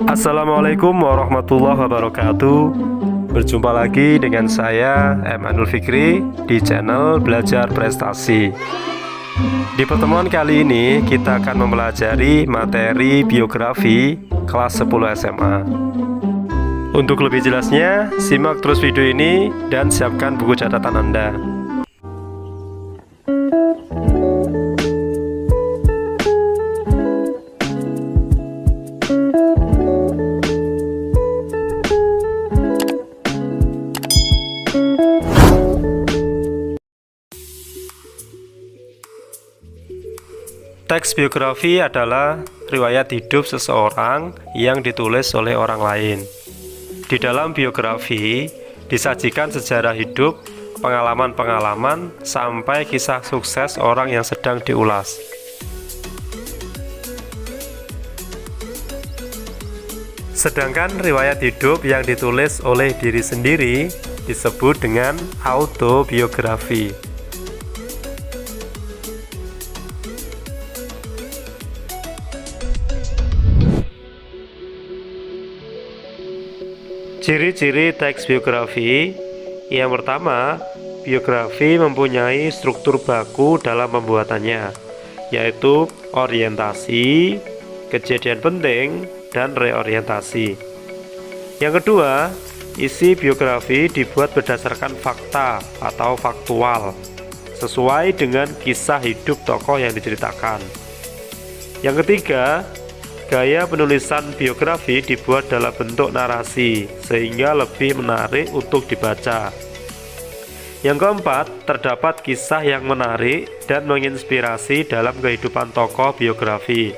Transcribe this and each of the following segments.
Assalamualaikum warahmatullahi wabarakatuh. Berjumpa lagi dengan saya Emanul Fikri di channel Belajar Prestasi. Di pertemuan kali ini kita akan mempelajari materi biografi kelas 10 SMA. Untuk lebih jelasnya, simak terus video ini dan siapkan buku catatan Anda. Teks biografi adalah riwayat hidup seseorang yang ditulis oleh orang lain. Di dalam biografi disajikan sejarah hidup, pengalaman-pengalaman, sampai kisah sukses orang yang sedang diulas. Sedangkan riwayat hidup yang ditulis oleh diri sendiri disebut dengan autobiografi. Ciri-ciri teks biografi. Yang pertama, biografi mempunyai struktur baku dalam pembuatannya, yaitu orientasi, kejadian penting, dan reorientasi. Yang kedua, isi biografi dibuat berdasarkan fakta atau faktual, sesuai dengan kisah hidup tokoh yang diceritakan. Yang ketiga, gaya penulisan biografi dibuat dalam bentuk narasi sehingga lebih menarik untuk dibaca. Yang keempat, terdapat kisah yang menarik dan menginspirasi dalam kehidupan tokoh biografi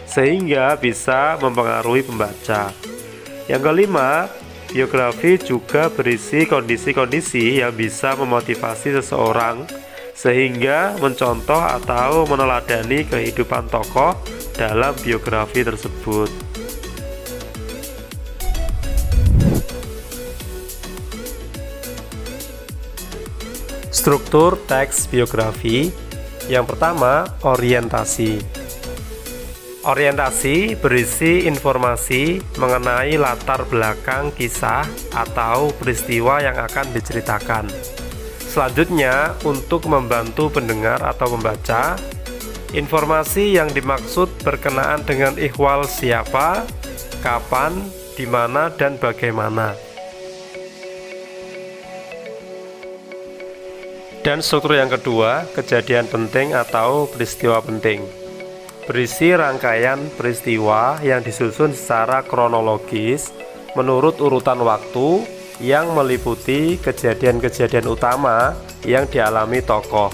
sehingga bisa mempengaruhi pembaca. Yang kelima, biografi juga berisi kondisi-kondisi yang bisa memotivasi seseorang sehingga mencontoh atau meneladani kehidupan tokoh dalam biografi tersebut. Struktur teks biografi. Yang pertama, orientasi. Orientasi berisi informasi mengenai latar belakang kisah atau peristiwa yang akan diceritakan. Selanjutnya, untuk membantu pendengar atau pembaca, informasi yang dimaksud berkenaan dengan ihwal siapa, kapan, di mana, dan bagaimana. Dan struktur yang kedua, kejadian penting atau peristiwa penting. Berisi rangkaian peristiwa yang disusun secara kronologis menurut urutan waktu yang meliputi kejadian-kejadian utama yang dialami tokoh.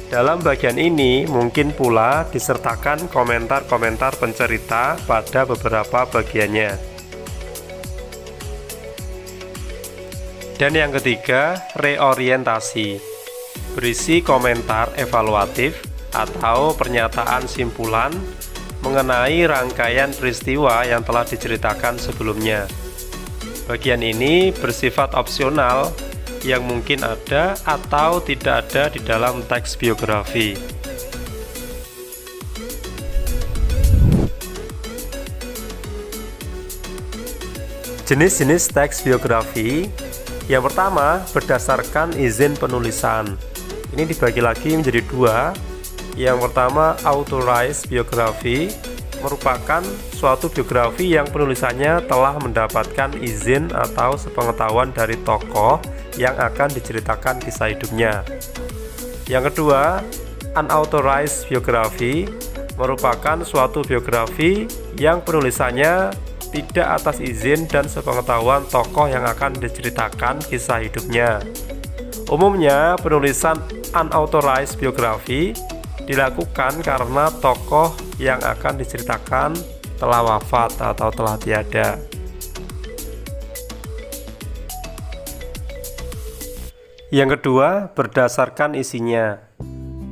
Dalam bagian ini mungkin pula disertakan komentar-komentar pencerita pada beberapa bagiannya. Dan yang ketiga, reorientasi. Berisi komentar evaluatif atau pernyataan simpulan mengenai rangkaian peristiwa yang telah diceritakan sebelumnya. Bagian ini bersifat opsional yang mungkin ada atau tidak ada di dalam teks biografi. Jenis-jenis teks biografi. Yang pertama, berdasarkan izin penulisan. Ini dibagi lagi menjadi dua. Yang pertama, authorized biography, merupakan suatu biografi yang penulisannya telah mendapatkan izin atau sepengetahuan dari tokoh yang akan diceritakan kisah hidupnya. Yang kedua, unauthorized biography, merupakan suatu biografi yang penulisannya tidak atas izin dan sepengetahuan tokoh yang akan diceritakan kisah hidupnya. Umumnya, penulisan unauthorized biography dilakukan karena tokoh yang akan diceritakan telah wafat atau telah tiada. Yang kedua, berdasarkan isinya.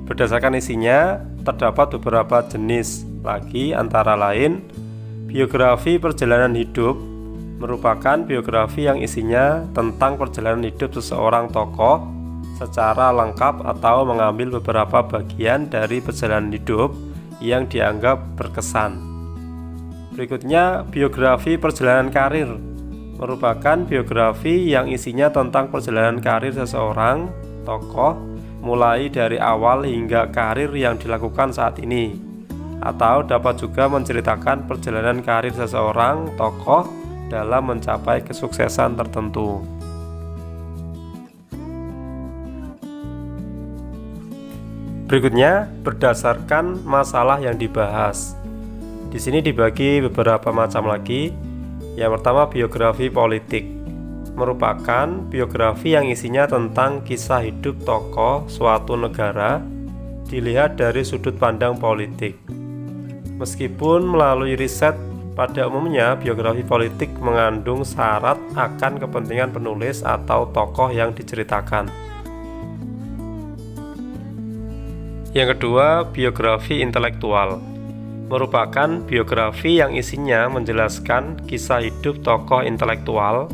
Berdasarkan isinya, terdapat beberapa jenis lagi, antara lain biografi perjalanan hidup, merupakan biografi yang isinya tentang perjalanan hidup seseorang tokoh secara lengkap atau mengambil beberapa bagian dari perjalanan hidup yang dianggap berkesan. Berikutnya, biografi perjalanan karir merupakan biografi yang isinya tentang perjalanan karir seseorang tokoh mulai dari awal hingga karir yang dilakukan saat ini, atau dapat juga menceritakan perjalanan karir seseorang tokoh dalam mencapai kesuksesan tertentu. Berikutnya, berdasarkan masalah yang dibahas. Di sini dibagi beberapa macam lagi. Yang pertama, biografi politik merupakan biografi yang isinya tentang kisah hidup tokoh suatu negara dilihat dari sudut pandang politik. Meskipun melalui riset, pada umumnya biografi politik mengandung syarat akan kepentingan penulis atau tokoh yang diceritakan. Yang kedua, biografi intelektual merupakan biografi yang isinya menjelaskan kisah hidup tokoh intelektual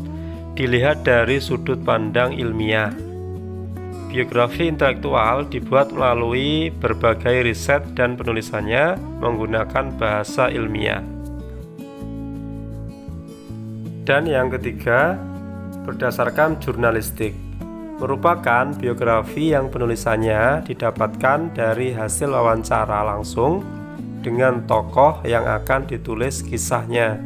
dilihat dari sudut pandang ilmiah. Biografi intelektual dibuat melalui berbagai riset dan penulisannya menggunakan bahasa ilmiah. Dan yang ketiga, berdasarkan jurnalistik merupakan biografi yang penulisannya didapatkan dari hasil wawancara langsung dengan tokoh yang akan ditulis kisahnya.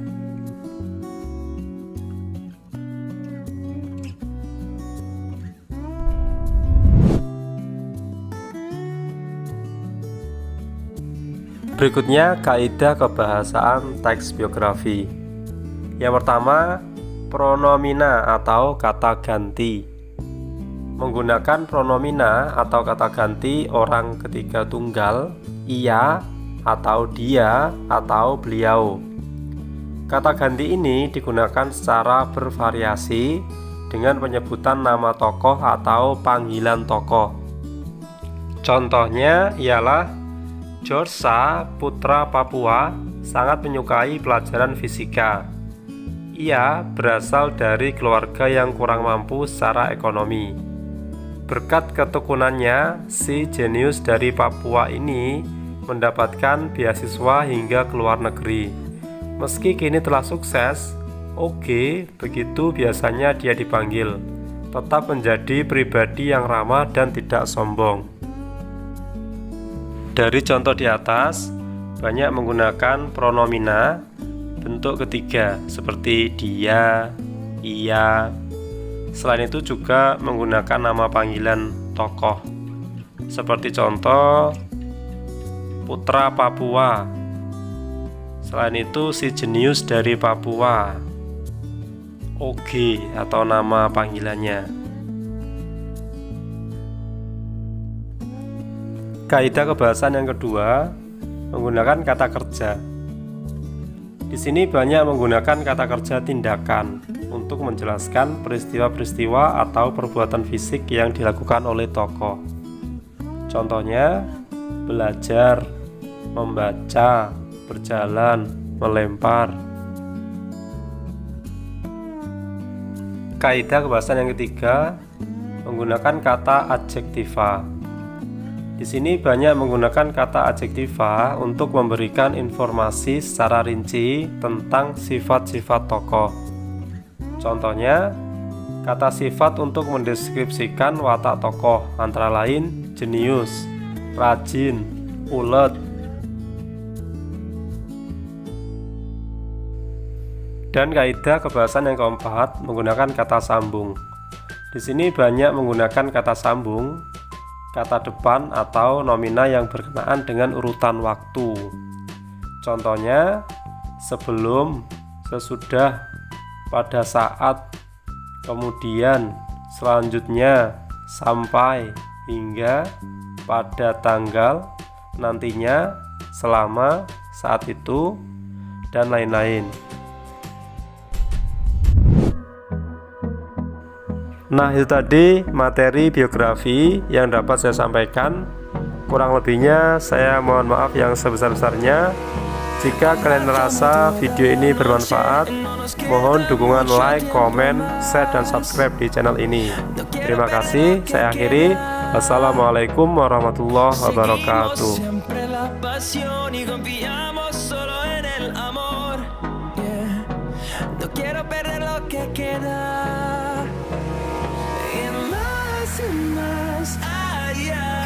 Berikutnya, kaidah kebahasaan teks biografi. Yang pertama, pronomina atau kata ganti. Menggunakan pronomina atau kata ganti orang ketiga tunggal, ia atau dia atau beliau. Kata ganti ini digunakan secara bervariasi dengan penyebutan nama tokoh atau panggilan tokoh. Contohnya ialah George, putra Papua, sangat menyukai pelajaran fisika. Ia berasal dari keluarga yang kurang mampu secara ekonomi. Berkat ketekunannya, si jenius dari Papua ini mendapatkan beasiswa hingga ke luar negeri. Meski kini telah sukses, begitu biasanya dia dipanggil, tetap menjadi pribadi yang ramah dan tidak sombong. Dari contoh di atas, banyak menggunakan pronomina bentuk ketiga seperti dia, ia. Selain itu juga menggunakan nama panggilan tokoh seperti contoh putra Papua. Selain itu si jenius dari Papua, atau nama panggilannya. Kaidah kebahasan yang kedua menggunakan kata kerja. Di sini banyak menggunakan kata kerja tindakan untuk menjelaskan peristiwa-peristiwa atau perbuatan fisik yang dilakukan oleh tokoh. Contohnya, belajar, membaca, berjalan, melempar. Kaidah kebahasan yang ketiga menggunakan kata adjektiva. Di sini banyak menggunakan kata adjektiva untuk memberikan informasi secara rinci tentang sifat-sifat tokoh. Contohnya, kata sifat untuk mendeskripsikan watak tokoh antara lain jenius, rajin, ulet. Dan kaidah kebahasan yang keempat menggunakan kata sambung. Di sini banyak menggunakan kata sambung, kata depan atau nomina yang berkenaan dengan urutan waktu. Contohnya, sebelum, sesudah, pada saat, kemudian, selanjutnya, sampai, hingga, pada tanggal, nantinya, selama, saat itu, dan lain-lain. Nah, itu tadi materi biografi yang dapat saya sampaikan. Kurang lebihnya saya mohon maaf yang sebesar-besarnya. Jika kalian merasa video ini bermanfaat, mohon dukungan like, komen, share, dan subscribe di channel ini. Terima kasih, saya akhiri. Wassalamualaikum warahmatullahi wabarakatuh. lo que queda.